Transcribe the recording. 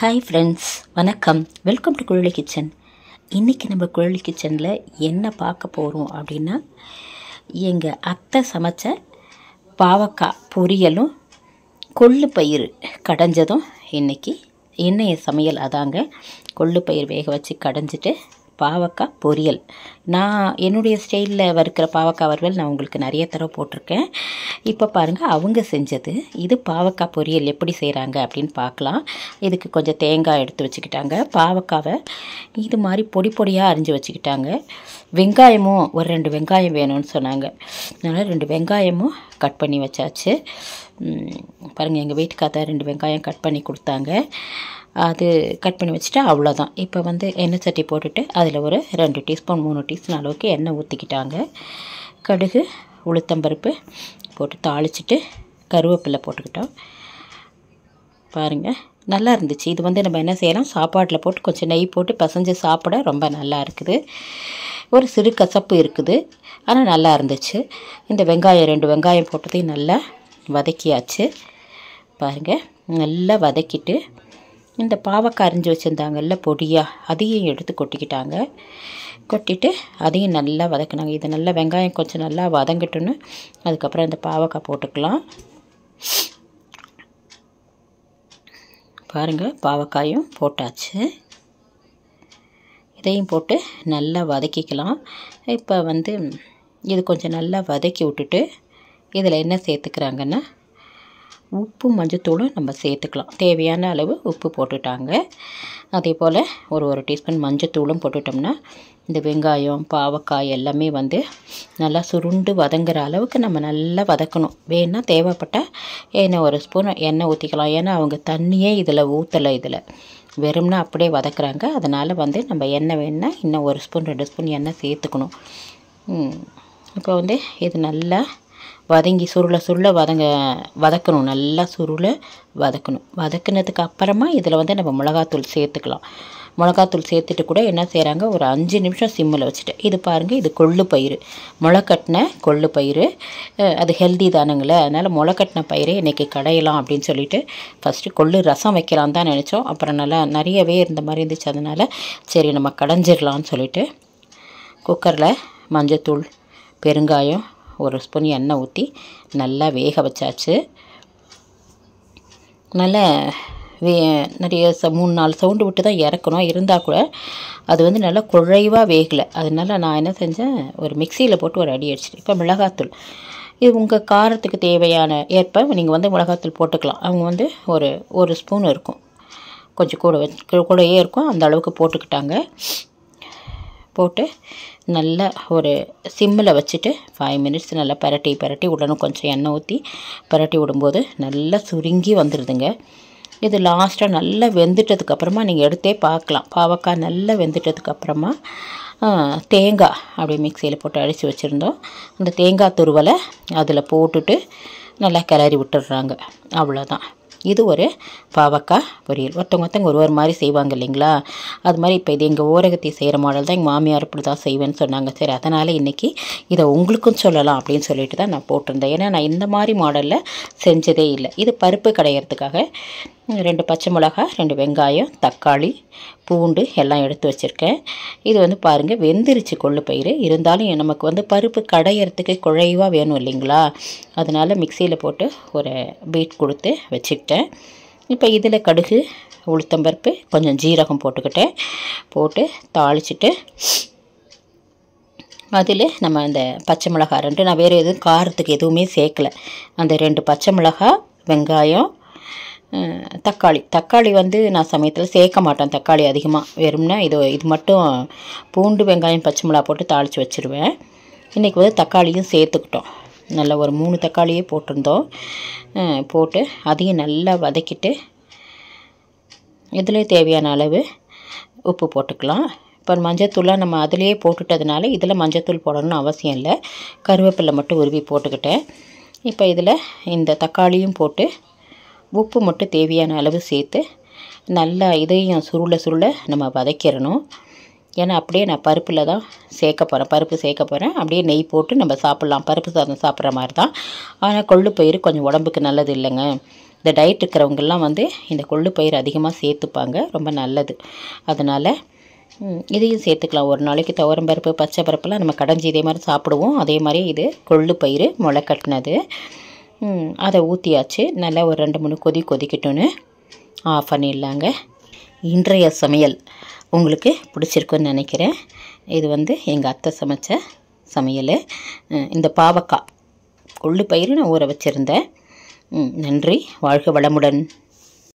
Hi friends, வணக்கம். Welcome to Kuzhali kitchen. இன்றைக்கி நம்ம குழலி கிச்சனில் என்ன பார்க்க போகிறோம் அப்படின்னா, எங்கள் அத்தை சமைச்ச பாவக்காய் பொரியலும் கொள்ளு பயிறு கடைஞ்சதும் இன்றைக்கி என்னைய சமையல். அதாங்க, கொள்ளு பயிர் வேக வச்சு கடைஞ்சிட்டு பாவக்காய் பொரியல். நான் என்னுடைய ஸ்டைலில் வறுக்கிற பாவக்காய் வறுவல் நான் உங்களுக்கு நிறைய தடவை போட்டிருக்கேன். இப்போ பாருங்கள், அவங்க செஞ்சது இது. பாவக்காய் பொரியல் எப்படி செய்கிறாங்க அப்படின்னு பார்க்கலாம். இதுக்கு கொஞ்சம் தேங்காய் எடுத்து வச்சுக்கிட்டாங்க. பாவக்காவை இது மாதிரி பொடி பொடியாக அரிஞ்சு வச்சுக்கிட்டாங்க. வெங்காயமும் ஒரு 2 வெங்காயம் வேணும்னு சொன்னாங்க. அதனால் 2 வெங்காயமும் கட் பண்ணி வச்சாச்சு. பாருங்கள், எங்கள் வீட்டுக்காக 2 வெங்காயம் கட் பண்ணி கொடுத்தாங்க. அது கட் பண்ணி வச்சுட்டு அவ்வளோதான். இப்போ எண்ணெய் சட்டி போட்டுட்டு அதில் ஒரு 2 டீஸ்பூன் 3 டீஸ்பூன் அளவுக்கு எண்ணெய் ஊற்றிக்கிட்டாங்க. கடுகு உளுத்தம்பருப்பு போட்டு தாளிச்சிட்டு கருவேப்பிலை போட்டுக்கிட்டோம். பாருங்கள், நல்லா இருந்துச்சு. இது நம்ம என்ன செய்யலாம், சாப்பாட்டில் போட்டு கொஞ்சம் நெய் போட்டு பசைஞ்சு சாப்பிட ரொம்ப நல்லா இருக்குது. ஒரு சிறு கசப்பு இருக்குது, ஆனால் நல்லா இருந்துச்சு. இந்த வெங்காயம் 2 வெங்காயம் போட்டதையும் நல்லா வதக்கியாச்சு. பாருங்கள், நல்லா வதக்கிட்டு இந்த பாவக்காய் அரிஞ்சு வச்சுருந்தாங்கல்ல பொடியாக, அதையும் எடுத்து கொட்டிக்கிட்டாங்க. கொட்டிட்டு அதையும் நல்லா வதக்கினாங்க. இது நல்லா வெங்காயம் கொஞ்சம் நல்லா வதங்கிட்டோன்னு அதுக்கப்புறம் இந்த பாவக்காய் போட்டுக்கலாம். பாருங்கள், பாவக்காயும் போட்டாச்சு. இதையும் போட்டு நல்லா வதக்கிக்கலாம். இப்போ இது கொஞ்சம் நல்லா வதக்கி விட்டுட்டு இதில் என்ன சேர்த்துக்கிறாங்கன்னா, உப்பு மஞ்சத்தூளும் நம்ம சேர்த்துக்கலாம். தேவையான அளவு உப்பு போட்டுட்டாங்க. அதே போல் ஒரு டீஸ்பூன் மஞ்சத்தூளும் போட்டுட்டோம்னா இந்த வெங்காயம் பாவக்காய் எல்லாமே நல்லா சுருண்டு வதங்குற அளவுக்கு நம்ம நல்லா வதக்கணும். வேணால் தேவைப்பட்டால் இன்னும் 1 ஸ்பூன் எண்ணெய் ஊற்றிக்கலாம். ஏன்னா அவங்க தண்ணியே இதில் ஊற்றலை, இதில் வெறும்னா அப்படியே வதக்குறாங்க. அதனால் நம்ம எண்ணெய் வேணால் இன்னும் 1 ஸ்பூன் 2 ஸ்பூன் எண்ணெய் சேர்த்துக்கணும். இப்போ இது நல்லா வதங்கி சுருள வதக்கணும். நல்லா சுருள வதக்கணும். வதக்குனதுக்கு அப்புறமா இதில் நம்ம மிளகாத்தூள் சேர்த்துக்கலாம். மிளகாத்தூள் சேர்த்துட்டு கூட என்ன செய்கிறாங்க, ஒரு 5 நிமிஷம் சிம்மில் வச்சுட்டு. இது பாருங்கள், இது கொள்ளு பயிறு, முளைக்கட்டின கொள்ளு பயிறு. அது ஹெல்தி தானுங்களே, அதனால் முளைக்கட்டின பயிரை இன்றைக்கி கடையலாம் அப்படின்னு சொல்லிட்டு ஃபஸ்ட்டு கொள்ளு ரசம் வைக்கலான்னு தான் நினச்சோம். அப்புறம் நல்லா நிறையவே இருந்த மாதிரி இருந்துச்சு. அதனால் சரி நம்ம கடைஞ்சிடலான்னு சொல்லிட்டு குக்கரில் மஞ்சத்தூள் பெருங்காயம் 1 ஸ்பூன் எண்ணெய் ஊற்றி நல்லா வேக வச்சாச்சு. நல்லா நிறைய 3-4 சவுண்டு விட்டு தான் இறக்கணும். இருந்தால் கூட அது நல்லா குழைவாக வேகலை. அதனால் நான் என்ன செஞ்சேன், ஒரு மிக்சியில் போட்டு ஒரு அடி அடிச்சிட்டு. இப்போ மிளகாத்தூள் இது உங்கள் காரத்துக்கு தேவையான ஏற்ப நீங்கள் மிளகாத்தூள் போட்டுக்கலாம். அவங்க ஒரு ஸ்பூன் இருக்கும், கொஞ்சம் கூடயே இருக்கும், அந்த அளவுக்கு போட்டுக்கிட்டாங்க. போட்டு நல்லா ஒரு சிம்மில் வச்சுட்டு 5 மினிட்ஸ் நல்லா பரட்டி விடணும். கொஞ்சம் எண்ணெய் ஊற்றி பரட்டி விடும்போது நல்லா சுருங்கி வந்துடுதுங்க. இது லாஸ்ட்டாக நல்லா வெந்துட்டதுக்கப்புறமா நீங்கள் எடுத்தே பார்க்கலாம். பாவக்காய் நல்லா வெந்துட்டதுக்கப்புறமா தேங்காய் அப்படியே மிக்சியில் போட்டு அடித்து வச்சுருந்தோம். அந்த தேங்காய் துருவலை அதில் போட்டுட்டு நல்லா கிளறி விட்டுடுறாங்க. அவ்வளோதான். இது ஒரு பாவக்காய் பொரியல். ஒருத்தவங்க ஒரு மாதிரி செய்வாங்க இல்லைங்களா, அது மாதிரி இப்போ இது எங்கள் ஓரகத்தி செய்கிற மாடல் தான். எங்கள் மாமியார் இப்படி தான் செய்வேன்னு சொன்னாங்க. சரி, அதனால் இன்றைக்கி இதை உங்களுக்கும் சொல்லலாம் அப்படின்னு சொல்லிட்டு தான் நான் போட்டிருந்தேன். ஏன்னா நான் இந்த மாதிரி மாடலில் செஞ்சதே இல்லை. இது பருப்பு கடையிறதுக்காக 2 பச்சை மிளகாய், 2 வெங்காயம், தக்காளி, பூண்டு எல்லாம் எடுத்து வச்சுருக்கேன். இது பாருங்கள், வெந்துருச்சு கொள்ளு பயிறு. இருந்தாலும் நமக்கு பருப்பு கடையிறதுக்கு குழைவாக வேணும் இல்லைங்களா, அதனால் மிக்சியில் போட்டு ஒரு பீட் கொடுத்து வச்சுக்கிட்டேன். இப்போ இதில் கடுகு உளுத்தம்பருப்பு கொஞ்சம் ஜீரகம் போட்டுக்கிட்டேன். போட்டு தாளிச்சிட்டு அதில் நம்ம அந்த பச்சை மிளகாய் 2, நான் வேறு எதுவும் காரத்துக்கு எதுவுமே சேர்க்கலை. அந்த 2 பச்சை மிளகாய், வெங்காயம், தக்காளி நான் சமயத்தில் சேர்க்க மாட்டேன். தக்காளி அதிகமாக வெறும்னா இது மட்டும் பூண்டு வெங்காயம் பச்சை மிளகாய் போட்டு தாளித்து வச்சுருவேன். இன்றைக்கி தக்காளியும் சேர்த்துக்கிட்டோம். நல்லா ஒரு 3 தக்காளியே போட்டிருந்தோம். போட்டு அதையும் நல்லா வதக்கிட்டு இதில் தேவையான அளவு உப்பு போட்டுக்கலாம். இப்போ மஞ்சத்தூளாக நம்ம அதிலேயே போட்டுட்டதுனால இதில் மஞ்சத்தூள் போடணும்னு அவசியம் இல்லை. கருவேப்பிலை மட்டும் உருவி போட்டுக்கிட்டேன். இப்போ இதில் இந்த தக்காளியும் போட்டு உப்பு மட்டும் தேவையான அளவு சேர்த்து நல்லா இதையும் சுருள நம்ம வதக்கிடணும். ஏன்னா அப்படியே நான் பருப்பில் தான் பருப்பு சேர்க்க போகிறேன். அப்படியே நெய் போட்டு நம்ம சாப்பிட்லாம், பருப்பு சாதம் சாப்பிட்ற மாதிரி தான். ஆனால் கொள்ளு பயிறு கொஞ்சம் உடம்புக்கு நல்லது இல்லைங்க. இந்த டயட் இருக்கிறவங்கெல்லாம் வந்து இந்த கொள்ளு பயிர் அதிகமாக சேர்த்துப்பாங்க, ரொம்ப நல்லது. அதனால் இதையும் சேர்த்துக்கலாம். ஒரு நாளைக்கு துவரம்பருப்பு பச்சை பருப்புலாம் நம்ம கடைஞ்சி இதே மாதிரி சாப்பிடுவோம். அதே மாதிரி இது கொள்ளு பயிர் முளை கட்டினது. அதை ஊற்றியாச்சு. நல்லா ஒரு 2-3 கொதிக்கட்டும்னு ஆஃப் பண்ணிடலாங்க. இன்றைய சமையல் உங்களுக்கு பிடிச்சிருக்குன்னு நினைக்கிறேன். இது வந்து எங்கள் அத்தை சமைச்ச சமையல். இந்த பாவக்காய் கொள்ளு பயிர் நான் ஊற வச்சுருந்தேன். நன்றி. வாழ்க வளமுடன்.